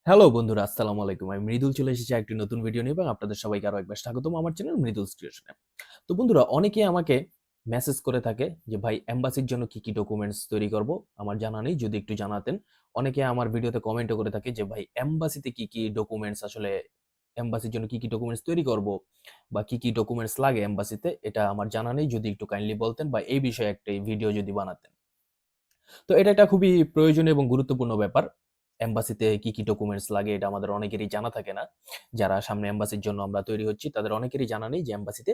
Hello বন্ধুরা, আসসালামু আলাইকুম। আমি মৃদুল চলে এসেছি একটি নতুন ভিডিও নিয়ে এবং আপনাদের সবাইকে আরো একবার স্বাগতম আমার চ্যানেল মৃদুলস ক্রিয়েশনে। তো বন্ধুরা, অনেকেই আমাকে মেসেজ করে থাকে যে ভাই এমবাসির জন্য কি ডকুমেন্টস তৈরি করব? আমার জানা নেই, যদি একটু জানাতেন। অনেকে আমার ভিডিওতে কমেন্টও করে থাকে যে ভাই এমবাসিতে কি ডকুমেন্টস আসলে এমবাসির জন্য কি ডকুমেন্টস তৈরি করব বা কি ডকুমেন্টস লাগে এমবাসিতে, এটা আমার জানা নেই। যদি একটু কাইন্ডলি বলতেন বা এই বিষয়ে একটা ভিডিও যদি বানাতেন। তো এটা একটা খুবই প্রয়োজনীয় এবং গুরুত্বপূর্ণ ব্যাপার। এমবাসিতে কি ডকুমেন্টস লাগে এটা আমাদের অনেকেরই জানা থাকে না। যারা সামনে এমবাসির জন্য আমরা তৈরি হচ্ছি তাদের অনেকেরই জানা নেই যে এমবাসিতে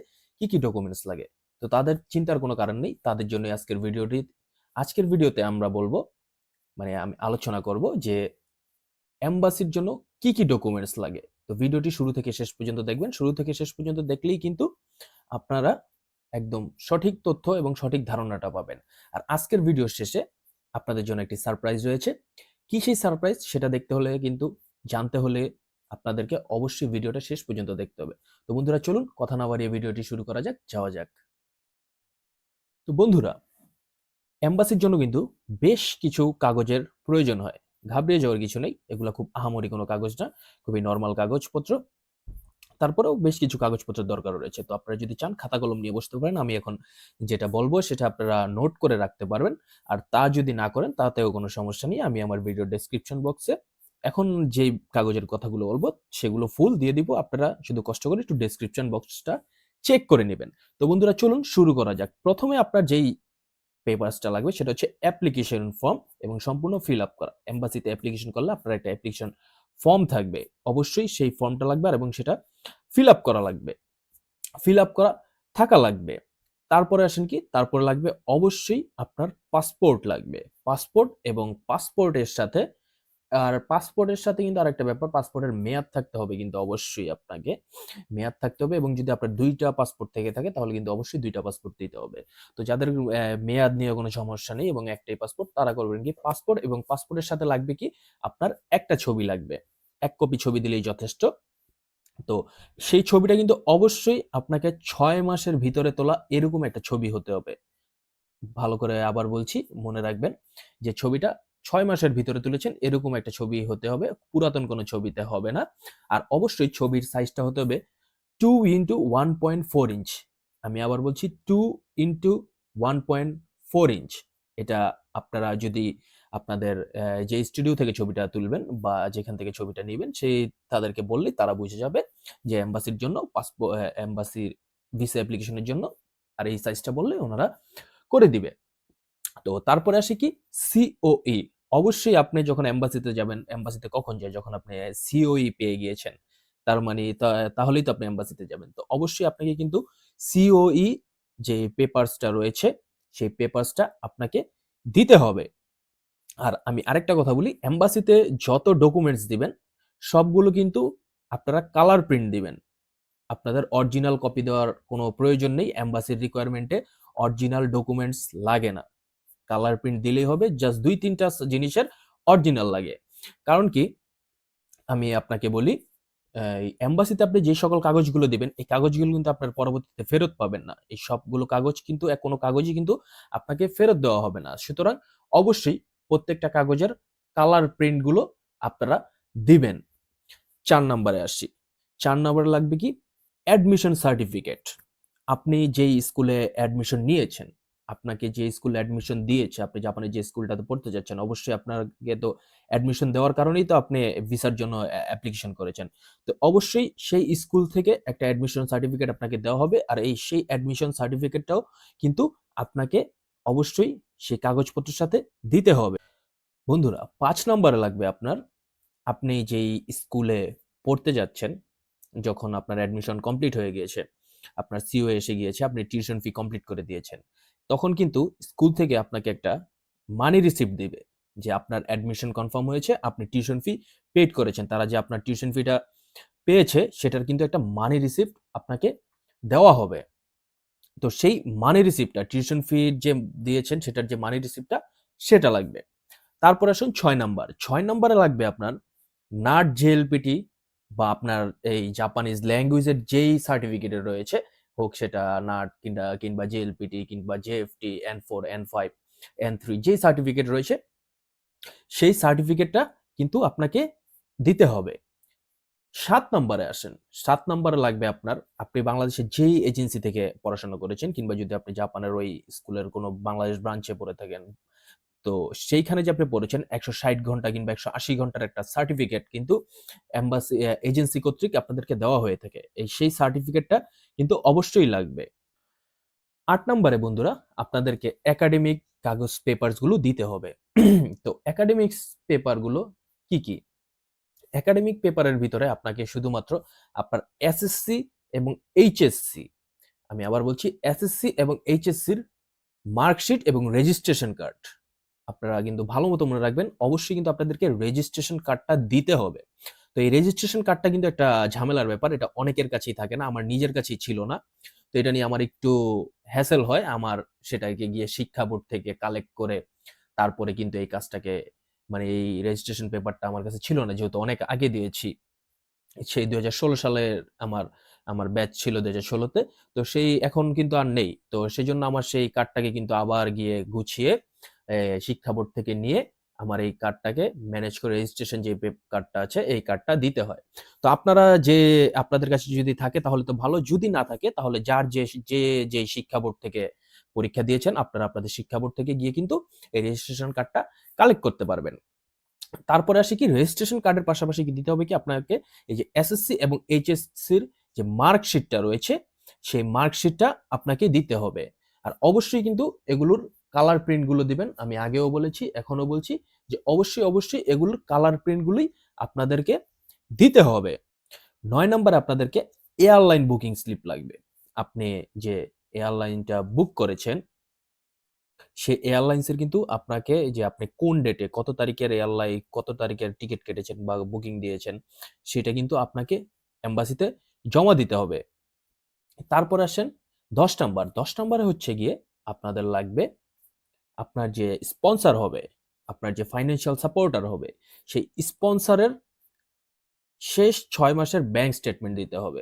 কি ডকুমেন্টস লাগে। তো তাদের চিন্তার কোনো কারণ নেই। তাদের জন্যই আজকের ভিডিওটি। আজকের ভিডিওতে আমরা বলব, মানে আমি আলোচনা করব যে এমবাসির জন্য কি ডকুমেন্টস লাগে। তো ভিডিওটি শুরু থেকে শেষ পর্যন্ত দেখবেন। শুরু থেকে শেষ পর্যন্ত দেখলেই কিন্তু আপনারা একদম সঠিক তথ্য এবং সঠিক ধারণাটা পাবেন। আর আজকের ভিডিওর শেষে আপনাদের জন্য একটি সারপ্রাইজ রয়েছে। কি সেই সারপ্রাইজ সেটা দেখতে হলে কিন্তু জানতে হলে আপনাদেরকে অবশ্যই ভিডিওটা শেষ পর্যন্ত দেখতে হবে। তো বন্ধুরা, চলুন কথা না বাড়িয়ে ভিডিওটি শুরু করা যাক, যাওয়া যাক। তো বন্ধুরা, এমবাসির জন্য কিন্তু বেশ কিছু কাগজের প্রয়োজন হয়। ঘাবড়িয়ে যাওয়ার কিছু নেই। এগুলা খুব আহামরি কোনো কাগজ না। খুবই নরমাল কাগজপত্র। তারপরেও বেশ কিছু কাগজপত্রের দরকার রয়েছে। তো আপনারা যদি চান খাতা কলম নিয়ে বসতে পারেন। আমি এখন যেটা বলব সেটা আপনারা নোট করে রাখতে পারবেন। আর তা যদি না করেন তাতেও কোনো সমস্যা নেই। আমি আমার ভিডিও ডেসক্রিপশন বক্সে এখন যেই কাগজের কথাগুলো বলব সেগুলো ফুল দিয়ে দিব। আপনারা শুধু কষ্ট করে একটু ডেসক্রিপশন বক্সটা চেক করে নেবেন। তো বন্ধুরা, চলুন শুরু করা যাক। প্রথমে আপনার যেই পেপারসটা লাগবে সেটা হচ্ছে অ্যাপ্লিকেশন ফর্ম এবং সম্পূর্ণ ফিল আপ করা। এমবাসিতে অ্যাপ্লিকেশন করলে আপনার একটা অ্যাপ্লিকেশন ফর্ম থাকবে। অবশ্যই সেই ফর্মটা লাগবে এবং সেটা ফিল আপ করা লাগবে। ফিল আপ করা থাকা লাগবে। তারপরে আসেন কি? তারপরে লাগবে অবশ্যই আপনার পাসপোর্ট লাগবে। পাসপোর্ট এবং পাসপোর্টের সাথে পাসপোর্টের সাথে কিন্তু আরেকটা ব্যাপার, পাসপোর্টের মেয়াদ থাকতে হবে কিন্তু অবশ্যই আপনাকে। মেয়াদ থাকতে হবে এবং যদি আপনার ২ টা পাসপোর্ট থেকে থাকে তাহলে কিন্তু অবশ্যই ২ টা পাসপোর্ট দিতে হবে। তো যাদের মেয়াদ নিয়ে কোনো সমস্যা নেই এবং একটাই পাসপোর্ট, তারা করবেন কি? পাসপোর্ট এবং পাসপোর্টের সাথে লাগবে কি? আপনার একটা ছবি লাগবে। ১ কপি ছবি দিলেই যথেষ্ট। তো সেই ছবিটা কিন্তু অবশ্যই আপনাকে ৬ মাসের ভিতরে তোলা এরকম একটা ছবি হতে হবে। ভালো করে আবার বলছি, মনে রাখবেন যে ছবিটা ৬ মাসের ভিতরে তুলেছেন এরকম একটা ছবি হতে হবে। পুরাতন কোনো ছবিতে হবে না। আর অবশ্যই ছবির সাইজটা হতে হবে 2 × 1.4 ইঞ্চ। আমি আবার বলছি 2 × 1.4 ইঞ্চ। এটা আপনারা যদি আপনাদের যে স্টুডিও থেকে ছবিটা তুলবেন বা যেখান থেকে ছবিটা নিবেন সেই তাদেরকে বললেই তারা বুঝে যাবে যে এমবাসির জন্য এমবাসির ভিসা অ্যাপ্লিকেশনের জন্য। আর এই সাইজটা বললে ওনারা করে দিবে। তো তারপরে আসে কি? সিওই। অবশ্যই আপনি যখন এমবাসিতে যাবেন, এমবাসিতে কখন যায়? যখন আপনি সিওই পেয়ে গিয়েছেন। তার মানে তাহলেই তো আপনি এমবাসিতে যাবেন। তো অবশ্যই আপনাকে কিন্তু সিওই যে পেপারসটা রয়েছে, সেই পেপারসটা আপনাকে দিতে হবে। আর আমি আরেকটা কথা বলি, এমবাসিতে যত ডকুমেন্টস দিবেন, সবগুলো কিন্তু আপনারা কালার প্রিন্ট দিবেন। আপনাদের অরিজিনাল কপি দেওয়ার কোনো প্রয়োজন নেই। এমবাসির রিকোয়ারমেন্টে অরিজিনাল ডকুমেন্টস লাগে না। কালার প্রিন্ট দিলেই হবে। জাস্ট ২-৩ টা জিনিসের অরিজিনাল লাগে। কারণ কি? আমি আপনাকে বলি, এই এমবাসিতে আপনি যে সকল কাগজগুলো দিবেন, এই কাগজগুলো কিন্তু আপনার পরবর্তীতে ফেরত পাবেন না। এই সবগুলো কাগজ কিন্তু কোনো কাগজই কিন্তু আপনাকে ফেরত দেওয়া হবে না। সুতরাং অবশ্যই প্রত্যেকটা কাগজের কালার প্রিন্ট গুলো আপনারা দিবেন। ৪ নাম্বারে আসি। ৪ নাম্বারে লাগবে কি? Admission certificate. আপনি যেই স্কুলে অ্যাডমিশন নিয়েছেন, আপনাকে যে স্কুলে অ্যাডমিশন দিয়েছে, আপনি জাপানে যে স্কুলটাতে পড়তে যাচ্ছেন, অবশ্যই আপনাকে তো অ্যাডমিশন দেওয়ার কারণেই তো আপনি ভিসার জন্য অ্যাপ্লিকেশন করেছেন। তো অবশ্যই সেই স্কুল থেকে একটা অ্যাডমিশন সার্টিফিকেট আপনাকে দেওয়া হবে। আর সেই অ্যাডমিশন সার্টিফিকেটটাও কিন্তু আপনাকে অবশ্যই সেই কাগজপত্রের সাথে দিতে হবে। বন্ধুরা, ৫ নাম্বারে লাগবে আপনার, আপনি যেই স্কুলে পড়তে যাচ্ছেন, যখন আপনার অ্যাডমিশন কমপ্লিট হয়ে গিয়েছে, আপনার সিও এসে গিয়েছে, আপনি টিউশন ফি কমপ্লিট করে দিয়েছেন। তখন কিন্তু স্কুল থেকে আপনাকে একটা মানি রিসিপ্ট দিবে যে আপনার অ্যাডমিশন কনফার্ম হয়েছে, আপনি টিউশন ফি পেইড করেছেন। তারা যে আপনার টিউশন ফিটা পেয়েছে সেটার কিন্তু একটা মানি রিসিপ্ট আপনাকে দেওয়া হবে। তো সেই মানি রিসিপ্টটা, টিউশন ফি যে দিয়েছেন সেটার যে মানি রিসিপ্টটা সেটা লাগবে। তারপরে আসুন ৬ নাম্বার। ৬ নাম্বারে লাগবে আপনার নাট জেএলপিটি বা আপনার এই জাপানিজ ল্যাঙ্গুয়েজের যেই সার্টিফিকেট রয়েছে, হোক সেটা নাট কিংবা জেএলপিটি কিংবা জেএফটি, N4, N5, N3 যেই সার্টিফিকেট রয়েছে, সেই সার্টিফিকেটটা কিন্তু আপনাকে দিতে হবে। ৭ নম্বরে আসেন। ৭ নম্বরে লাগবে আপনার, আপনি বাংলাদেশের যেই এজেন্সি থেকে পড়াশোনা করেছেন কিংবা যদি আপনি জাপানের ওই স্কুলের কোনো বাংলাদেশ ব্রাঞ্চে পড়ে থাকেন, তো সেইখানে যে আপনি পড়েছেন ১৬০ ঘন্টা কিংবা ১৮০ ঘন্টার একটা সার্টিফিকেট কিন্তু এজেন্সি কর্তৃক আপনাদেরকে দেওয়া হয়ে থাকে। সেই সার্টিফিকেটটা কিন্তু অবশ্যই লাগবে। ৮ নম্বরে বন্ধুরা আপনাদেরকে একাডেমিক কাগজ পেপারস গুলো দিতে হবে। তো একাডেমিক্স পেপার গুলো কি, কি? একাডেমিক পেপারের ভিতরে আপনাকে শুধুমাত্র আপনার এসএসসি এবং এইচএসসি, আমি আবার বলছি এসএসসি এবং এইচএসসির মার্কশিট এবং রেজিস্ট্রেশন কার্ড। আপনারা কিন্তু ভালো মতো মনে রাখবেন, অবশ্যই কিন্তু আপনাদেরকে রেজিস্ট্রেশন কার্ডটা দিতে হবে। তো এই রেজিস্ট্রেশন কার্ডটা কিন্তু একটা ঝামেলার ব্যাপার, এটা অনেকের কাছেই থাকে না, আমার নিজের কাছেই ছিল না। তো এটা নিয়ে আমার একটু হ্যাসেল হয়, আমার সেটাকে গিয়ে শিক্ষা বোর্ড থেকে কালেক্ট করে তারপরে কিন্তু এই কাজটাকে, মানে এই রেজিস্ট্রেশন পেপারটা আমার কাছে ছিল না, যেহেতু অনেক আগে দিয়েছি। সেই ২০১৬ সালের আমার আমার ব্যাচ ছিল ২০১৬ তে। তো সেই এখন কিন্তু আর নেই। তো সেজন্য আমার সেই কার্ডটাকে কিন্তু আবার গিয়ে গুছিয়ে শিক্ষা বোর্ড থেকে নিয়ে আমার এই কার্ডটাকে ম্যানেজ করে রেজিস্ট্রেশন যে কার্ডটা আছে এই কার্ডটা দিতে হয়। তো আপনারা আপনাদের কাছে যদি থাকে তাহলে তো ভালো। যদি না থাকে তাহলে যার যে শিক্ষা বোর্ড থেকে পরীক্ষা দিয়েছেন আপনারা আপনাদের শিক্ষা বোর্ড থেকে গিয়ে কিন্তু এই রেজিস্ট্রেশন কার্ডটা কালেক্ট করতে পারবেন। তারপরে আসি কি, রেজিস্ট্রেশন কার্ডের পাশাপাশি কি দিতে হবে কি আপনাকে, এই যে এসএসসি এবং এইচএসসির যে মার্কশিটটা রয়েছে সেই মার্কশিটটা আপনাকে দিতে হবে। আর অবশ্যই কিন্তু এগুলোর কালার প্রিন্ট গুলো দিবেন। আমি আগেও বলেছি এখনো বলছি যে অবশ্যই এগুলোর কালার প্রিন্ট গুলোই আপনাদেরকে দিতে হবে। ৯ নম্বরে আপনাদেরকে এয়ারলাইন বুকিং স্লিপ লাগবে। আপনি যে এয়ারলাইনটা বুক করেছেন সে এয়ারলাইন্সের কিন্তু আপনাকে, যে আপনি কোন ডেটে কত তারিখের কত তারিখের টিকিট কেটেছেন বা বুকিং দিয়েছেন সেটা কিন্তু আপনাকে এম্বাসিতে জমা দিতে হবে। তারপর আসেন ১০ নাম্বার। ১০ নাম্বারে হচ্ছে গিয়ে আপনাদের লাগবে আপনার যে স্পন্সর হবে, আপনার যে ফাইন্যান্সিয়াল সাপোর্টার হবে, সেই স্পন্সরের শেষ ৬ মাসের ব্যাংক স্টেটমেন্ট দিতে হবে।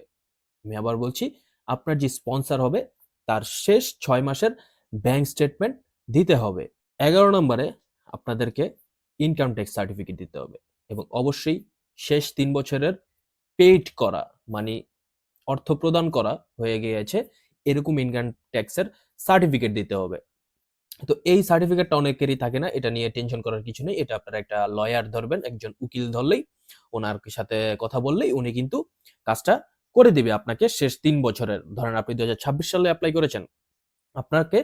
আমি আবার বলছি, আপনার যে স্পন্সর হবে তার শেষ ৬ মাসের ব্যাংক স্টেটমেন্ট দিতে হবে। ১১ নম্বরে আপনাদেরকে ইনকাম ট্যাক্স সার্টিফিকেট দিতে হবে এবং অবশ্যই শেষ ৩ বছরের পেইড করা, মানে অর্থ প্রদান করা হয়ে গিয়েছে এরকম ইনকাম ট্যাক্সের সার্টিফিকেট দিতে হবে। তো এই সার্টিফিকেটটা অনেকেরই থাকে না, এটা নিয়ে টেনশন করার কিছু নেই। এটা আপনারা একটা লয়ার ধরবেন, একজন উকিল ধরলেই, ওনার সাথে কথা বললেই উনি কিন্তু কাজটা করে দিবে আপনাকে শেষ ৩ বছরের। ধরেন আপনি ২০২৬ সালে এপ্লাই করেছেন, আপনাকে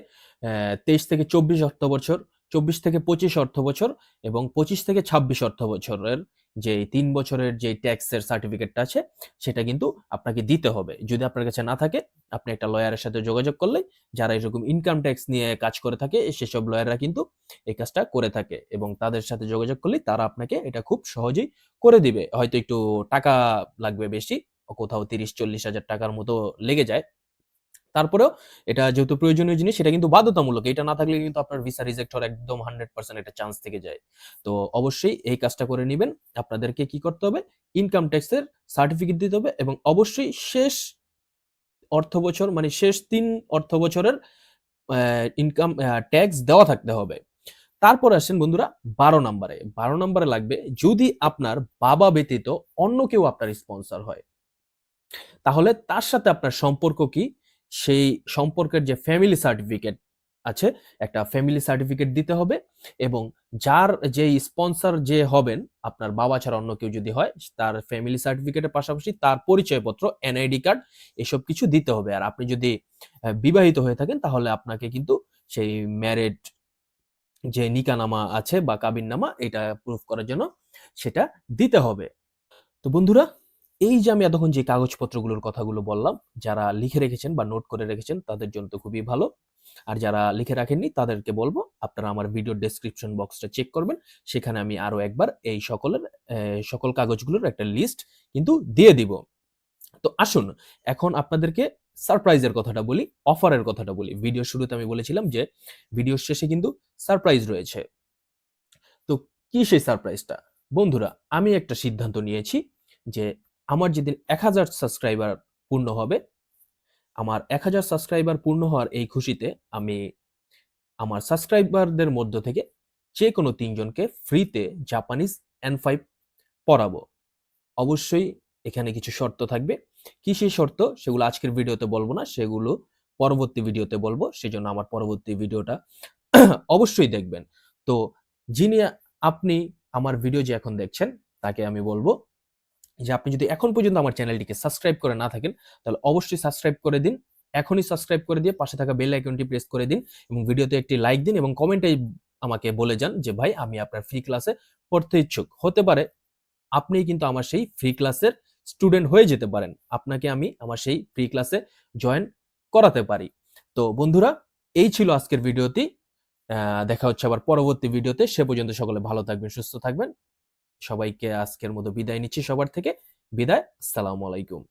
২৩ থেকে ২৪ অর্থবছর, ২৪ থেকে ২৫ অর্থবছর এবং ২৫ থেকে ২৬ অর্থবছরের যে ৩ বছরের যে ট্যাক্সের সার্টিফিকেটটা আছে সেটা কিন্তু আপনাকে দিতে হবে। যদি আপনার কাছে না থাকে আপনি একটা লয়ারের সাথে যোগাযোগ করলেই, যারা এরকম ইনকাম ট্যাক্স নিয়ে কাজ করে থাকে সেসব লয়াররা কিন্তু এই কাজটা করে থাকে এবং তাদের সাথে যোগাযোগ করলেই তারা আপনাকে এটা খুব সহজেই করে দিবে। হয়তো একটু টাকা লাগবে বেশি, কোথাও ৩০-৪০ হাজার টাকার মতো লেগে যায়। তারপরেও এটা যেহেতু প্রয়োজনীয় জিনিস সেটা কিন্তু বাধ্যতামূলক। এটা না থাকলে কিন্তু আপনার ভিসা রিজেক্ট হওয়ার একদম 100% একটা চান্স থেকে যায়। তো অবশ্যই এই কাজটা করে নিবেন। আপনাদেরকে কি করতে হবে? ইনকাম ট্যাক্স এর সার্টিফিকেট দিতে হবে এবং অবশ্যই শেষ অর্থবছর, মানে শেষ ৩ অর্থবছরের ইনকাম ট্যাক্স দেওয়া থাকতে হবে। তারপরে আসেন বন্ধুরা ১২ নাম্বারে। ১২ নাম্বারে লাগবে, যদি আপনার বাবা ব্যতীত অন্য কেউ আপনার স্পন্সর হয় তাহলে তার সাথে আপনার সম্পর্ক কি? সেই সম্পর্কের যে ফ্যামিলি সার্টিফিকেট আছে, একটা ফ্যামিলি সার্টিফিকেট দিতে হবে এবং যার যেই স্পন্সর যে হবেন, আপনার বাবা ছাড়া অন্য কেউ যদি হয়, তার ফ্যামিলি সার্টিফিকেটের পাশাপাশি তার পরিচয়পত্র, এনআইডি কার্ড এসব কিছু দিতে হবে। আর আপনি যদি বিবাহিত হয়ে থাকেন তাহলে আপনাকে কিন্তু সেই ম্যারেড যে নিকানামা আছে বা কাবিননামা এটা প্রুফ করার জন্য সেটা দিতে হবে। তো বন্ধুরা, এই যে আমি এতক্ষণ যে কাগজপত্রগুলোর কথাগুলো বললাম, যারা লিখে রেখেছেন বা নোট করে রেখেছেন তাদের জন্য তো খুবই ভালো। আর যারা লিখে রাখেননি তাদেরকে বলবো আপনারা আমার ভিডিও ডেসক্রিপশন বক্সটা চেক করবেন। সেখানে আমি আরো একবার এই সকল কাগজগুলোর একটা লিস্ট কিন্তু দিয়ে দিব। তো আসুন এখন আপনাদেরকে সারপ্রাইজের কথাটা বলি, অফারের কথাটা বলি। ভিডিওর শুরুতে আমি বলেছিলাম যে ভিডিওর শেষে কিন্তু সারপ্রাইজ রয়েছে। তো কি সেই সারপ্রাইজটা? বন্ধুরা, আমি একটা সিদ্ধান্ত নিয়েছি যে আমার যেদিন ১,০০০ সাবস্ক্রাইবার পূর্ণ হবে, আমার ১,০০০ সাবস্ক্রাইবার পূর্ণ হওয়ার এই খুশিতে আমি আমার সাবস্ক্রাইবারদের মধ্য থেকে যেকোনো ৩ জনকে ফ্রিতে জাপানিজ N5 পড়াবো। অবশ্যই এখানে কিছু শর্ত থাকবে। কি সেই শর্ত? সেগুলো আজকের ভিডিওতে বলব না, সেগুলো পরবর্তী ভিডিওতে বলবো। সেজন্য আমার পরবর্তী ভিডিওটা অবশ্যই দেখবেন। তো যিনি আপনি আমার ভিডিও যে এখন দেখছেন, তাকে আমি বলব যে আপনি যদি এখন পর্যন্ত আমার চ্যানেলটিকে সাবস্ক্রাইব করে না থাকেন, তাহলে অবশ্যই সাবস্ক্রাইব করে দিন। এখনই সাবস্ক্রাইব করে দিয়ে পাশে থাকা বেল আইকনটি প্রেস করে দিন এবং ভিডিওতে একটি লাইক দিন এবং কমেন্টে আমাকে বলে যান যে ভাই আমি আপনার ফ্রি ক্লাসে পড়তে ইচ্ছুক। হতে পারে আপনিই কিন্তু আমার সেই ফ্রি ক্লাসের স্টুডেন্ট হয়ে যেতে পারেন। আপনাকে আমি আমার সেই ফ্রি ক্লাসে জয়েন করাতে পারি। তো বন্ধুরা, এই ছিল আজকের ভিডিওটি। দেখা হচ্ছে আবার পরবর্তী ভিডিওতে। সে পর্যন্ত সকলে ভালো থাকবেন, সুস্থ থাকবেন। সবাইকে আজকের মতো বিদায় নিচ্ছি সবার থেকে। বিদায়। আসসালামু আলাইকুম।